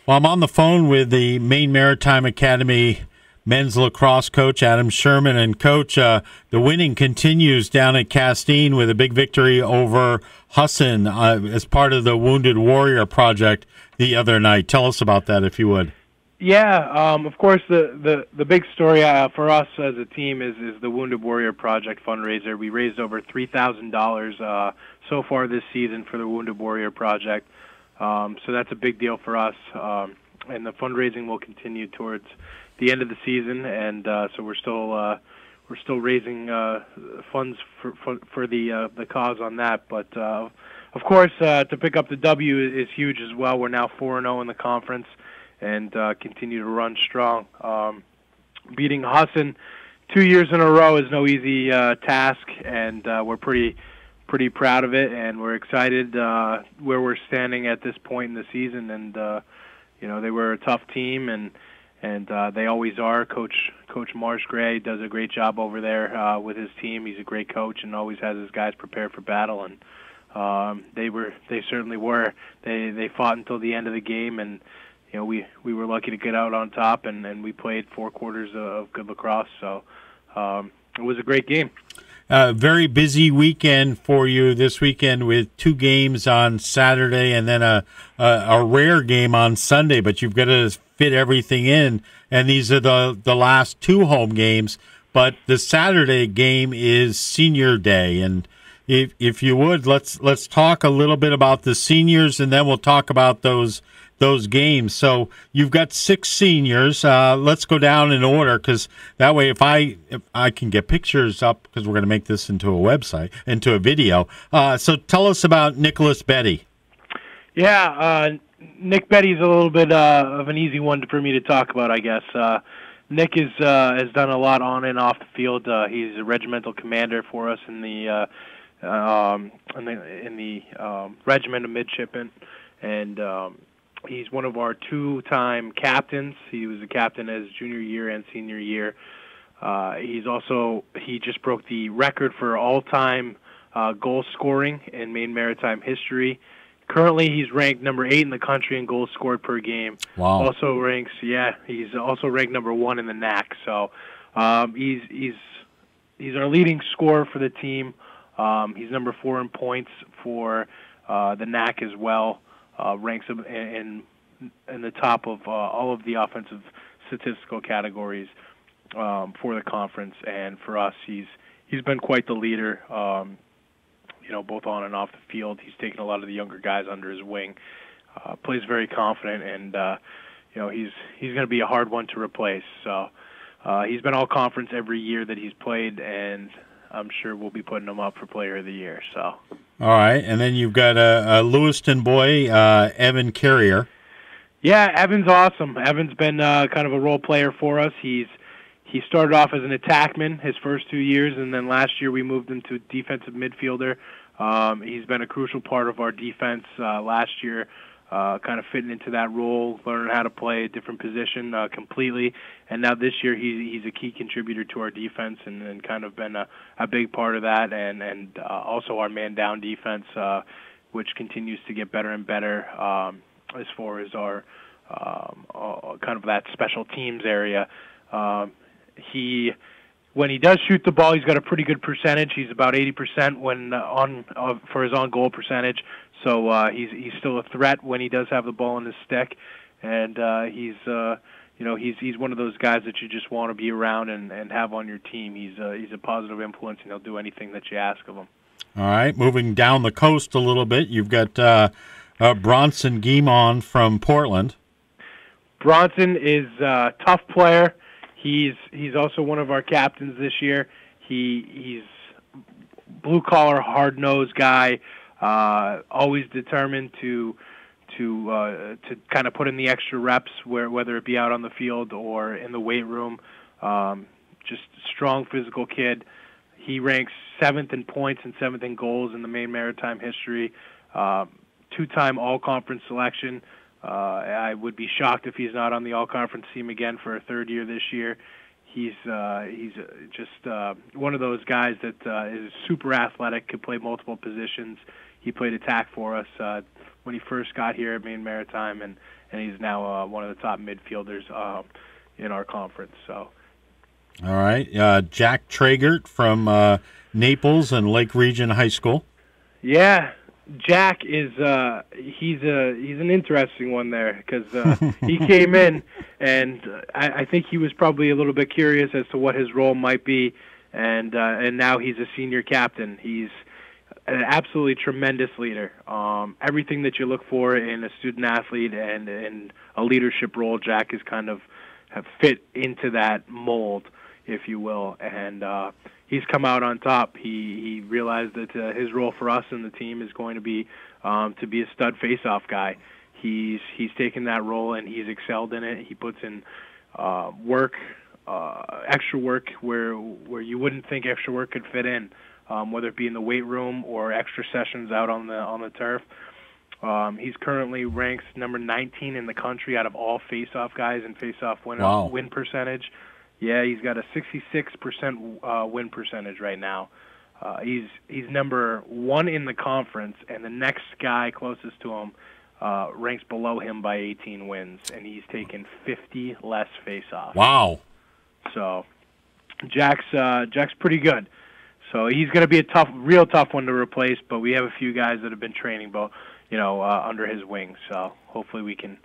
Well, I'm on the phone with the Maine Maritime Academy men's lacrosse coach, Adam Sherman. And, Coach, the winning continues down at Castleton with a big victory over Husson as part of the Wounded Warrior Project the other night. Tell us about that, if you would. Yeah, of course, the big story for us as a team is the Wounded Warrior Project fundraiser. We raised over $3,000 so far this season for the Wounded Warrior Project. So that's a big deal for us, and the fundraising will continue towards the end of the season, and so we're still raising funds for the cause on that. But of course, to pick up the W is huge as well. We're now 4-0 in the conference, and continue to run strong. Beating Husson 2 years in a row is no easy task, and we're pretty proud of it, and we're excited where we're standing at this point in the season. And they were a tough team, and they always are. Coach Marsh Gray does a great job over there with his team. He's a great coach and always has his guys prepared for battle. And they certainly were. They fought until the end of the game, and we were lucky to get out on top, and we played 4 quarters of good lacrosse. So it was a great game. Very busy weekend for you this weekend with 2 games on Saturday and then a rare game on Sunday, but you've got to fit everything in, and these are the last 2 home games. But the Saturday game is Senior Day, and if you would, let's talk a little bit about the seniors, and then we'll talk about those games. So you've got 6 seniors. Let's go down in order, because that way if I can get pictures up, because we're going to make this into a website, into a video. So tell us about Nicholas Betti. Yeah, Nick Betti is a little bit of an easy one for me to talk about, I guess. Nick has done a lot on and off the field. He's a regimental commander for us in the regiment of midshipmen, and he's one of our 2-time captains. He was a captain as junior year and senior year. He just broke the record for all-time goal scoring in Maine Maritime history. Currently, he's ranked number 8 in the country in goals scored per game. Wow. He's also ranked number 1 in the NAC. So he's our leading scorer for the team. He's number 4 in points for the NAC as well. Ranks him in the top of all of the offensive statistical categories for the conference, and for us, he's been quite the leader. Both on and off the field, he's taken a lot of the younger guys under his wing. Plays very confident, and he's going to be a hard one to replace. So he's been all conference every year that he's played, and I'm sure we'll be putting him up for Player of the Year. So. All right, and then you've got a Lewiston boy, Evan Carrier. Yeah, Evan's awesome. Evan's been kind of a role player for us. He started off as an attackman his first 2 years, and then last year we moved him to defensive midfielder. He's been a crucial part of our defense last year, kind of fitting into that role, learning how to play a different position completely. And now this year he's a key contributor to our defense, and kind of been a big part of that, and also our man-down defense, which continues to get better and better as far as our kind of that special teams area. When he does shoot the ball, he's got a pretty good percentage. He's about 80% when for his on-goal percentage. So he's still a threat when he does have the ball in his stick, and he's one of those guys that you just want to be around and have on your team. He's a positive influence, and he'll do anything that you ask of him. All right, moving down the coast a little bit, you've got Bronson Guimond from Portland. Bronson is a tough player. He's also one of our captains this year. He's blue-collar, hard-nosed guy, always determined to kind of put in the extra reps, whether it be out on the field or in the weight room. Just strong physical kid. He ranks 7th in points and 7th in goals in the Maine Maritime history. 2-time all-conference selection. I would be shocked if he's not on the all-conference team again for a 3rd year this year. He's just one of those guys that is super athletic, could play multiple positions. He played attack for us when he first got here at Maine Maritime, and he's now one of the top midfielders in our conference. So. All right, Jack Tragert from Naples and Lake Region High School. Yeah, Jack is he's an interesting one there because he came in, and I think he was probably a little bit curious as to what his role might be, and now he's a senior captain. He's an absolutely tremendous leader. Everything that you look for in a student athlete and in a leadership role, Jack has kind of have fit into that mold, if you will, and he's come out on top. He realized that his role for us in the team is going to be a stud face-off guy. He's taken that role and he's excelled in it. He puts in work, extra work where you wouldn't think extra work could fit in, whether it be in the weight room or extra sessions out on the turf. He's currently ranks number 19 in the country out of all face-off guys in face-off win percentage. Yeah, he's got a 66% win percentage right now. He's number 1 in the conference, and the next guy closest to him ranks below him by 18 wins, and he's taken 50 less face-offs. Wow! So Jack's pretty good. So he's going to be a real tough one to replace. But we have a few guys that have been training, under his wings. So hopefully we can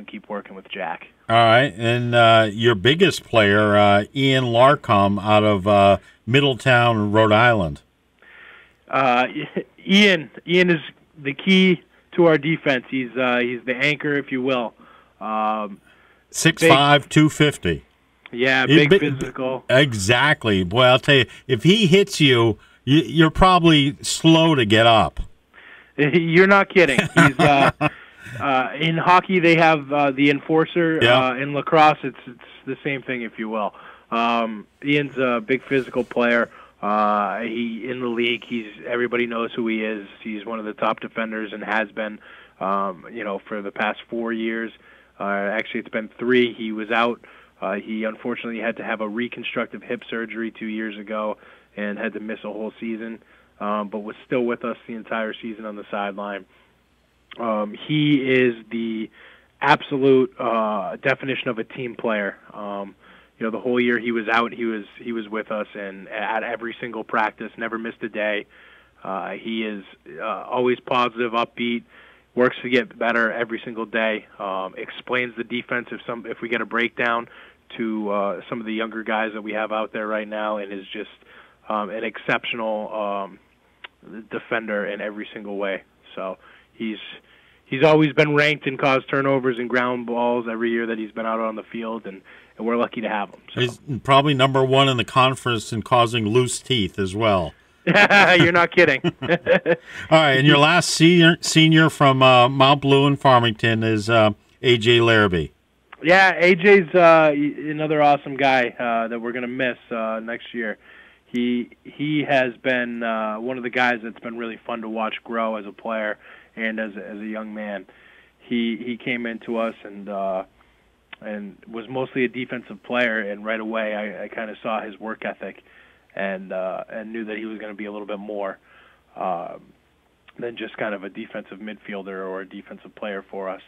keep working with Jack. All right, and your biggest player, Ian Larcom, out of Middletown, Rhode Island. Ian is the key to our defense. He's the anchor, if you will. 6'5", 250. Yeah, big physical. Exactly. Boy, I'll tell you, if he hits you, you're probably slow to get up. You're not kidding. He's in hockey, they have the enforcer. Yeah. In lacrosse, it's the same thing, if you will. Ian's a big physical player. He in the league. Everybody knows who he is. He's one of the top defenders and has been, for the past 4 years. Actually, it's been 3. He was out. He unfortunately had to have a reconstructive hip surgery 2 years ago and had to miss a whole season, but was still with us the entire season on the sideline. He is the absolute definition of a team player. The whole year he was out, he was with us and at every single practice, never missed a day. He is always positive, upbeat, works to get better every single day. Explains the defense if we get a breakdown to some of the younger guys that we have out there right now, and is just an exceptional defender in every single way. So he's always been ranked and caused turnovers and ground balls every year that he's been out on the field, and we're lucky to have him. So. He's probably number 1 in the conference in causing loose teeth as well. You're not kidding. All right, and your last senior from Mount Blue and Farmington is A.J. Larabee. Yeah, A.J.'s another awesome guy that we're going to miss next year. He has been one of the guys that's been really fun to watch grow as a player and as a young man. He came into us and was mostly a defensive player, and right away I kind of saw his work ethic and knew that he was going to be a little bit more than just kind of a defensive midfielder or a defensive player for us.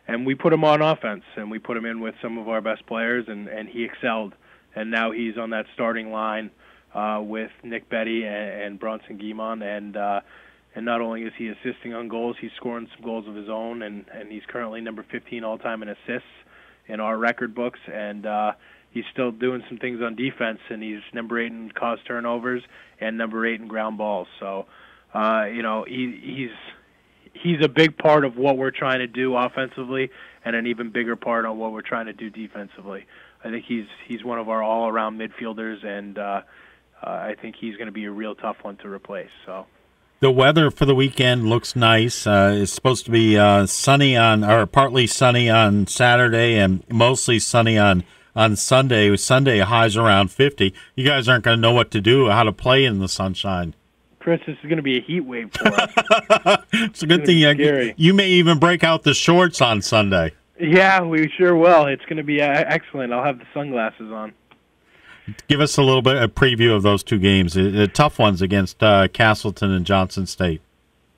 And we put him on offense, and we put him in with some of our best players, and he excelled. And now he's on that starting line with Nick Betti and Bronson Guimond, and not only is he assisting on goals, he's scoring some goals of his own, and he's currently number 15 all-time in assists in our record books, and he's still doing some things on defense, and he's number 8 in caused turnovers and number 8 in ground balls. So, he's a big part of what we're trying to do offensively, and an even bigger part on what we're trying to do defensively. I think he's one of our all-around midfielders, and I think he's going to be a real tough one to replace. So. The weather for the weekend looks nice. It's supposed to be partly sunny on Saturday and mostly sunny on Sunday. Sunday highs around 50. You guys aren't going to know what to do, how to play in the sunshine. Chris, this is going to be a heat wave for us. It's a good thing you may even break out the shorts on Sunday. Yeah, we sure will. It's going to be excellent. I'll have the sunglasses on. Give us a little bit of preview of those 2 games. Tough ones against Castleton and Johnson State.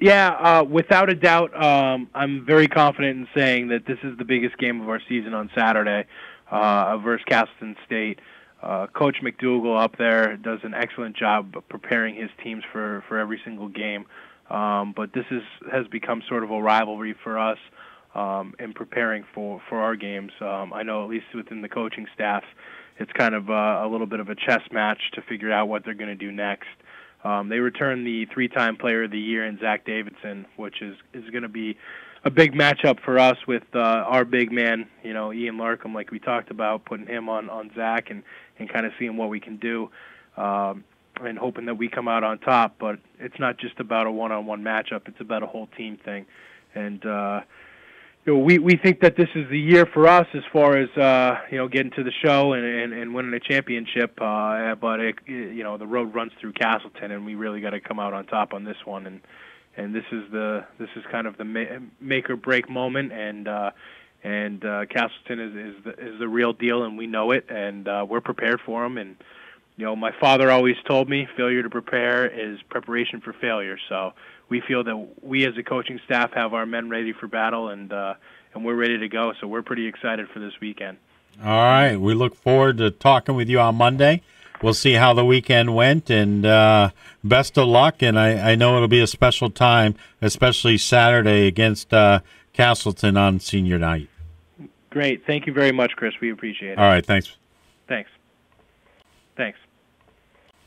Yeah, without a doubt, I'm very confident in saying that this is the biggest game of our season on Saturday versus Castleton State. Coach McDougall up there does an excellent job of preparing his teams for every single game. But this has become sort of a rivalry for us in preparing for our games. I know at least within the coaching staff, it's kind of a little bit of a chess match to figure out what they're going to do next. They return the 3-time Player of the Year in Zach Davidson, which is going to be a big matchup for us with our big man, Ian Larcom, like we talked about, putting him on Zach and kind of seeing what we can do and hoping that we come out on top. But it's not just about a one-on-one matchup; it's about a whole team thing. And we think that this is the year for us as far as getting to the show and winning a championship. But the road runs through Castleton, and we really got to come out on top on this one. And this is kind of the make or break moment. And Castleton is the real deal, and we know it, and we're prepared for them. And my father always told me, failure to prepare is preparation for failure. So we feel that we as a coaching staff have our men ready for battle, and we're ready to go. So we're pretty excited for this weekend. All right. We look forward to talking with you on Monday. We'll see how the weekend went, and best of luck. And I know it'll be a special time, especially Saturday against Castleton on senior night. Great. Thank you very much, Chris. We appreciate it. All right. Thanks. Thanks.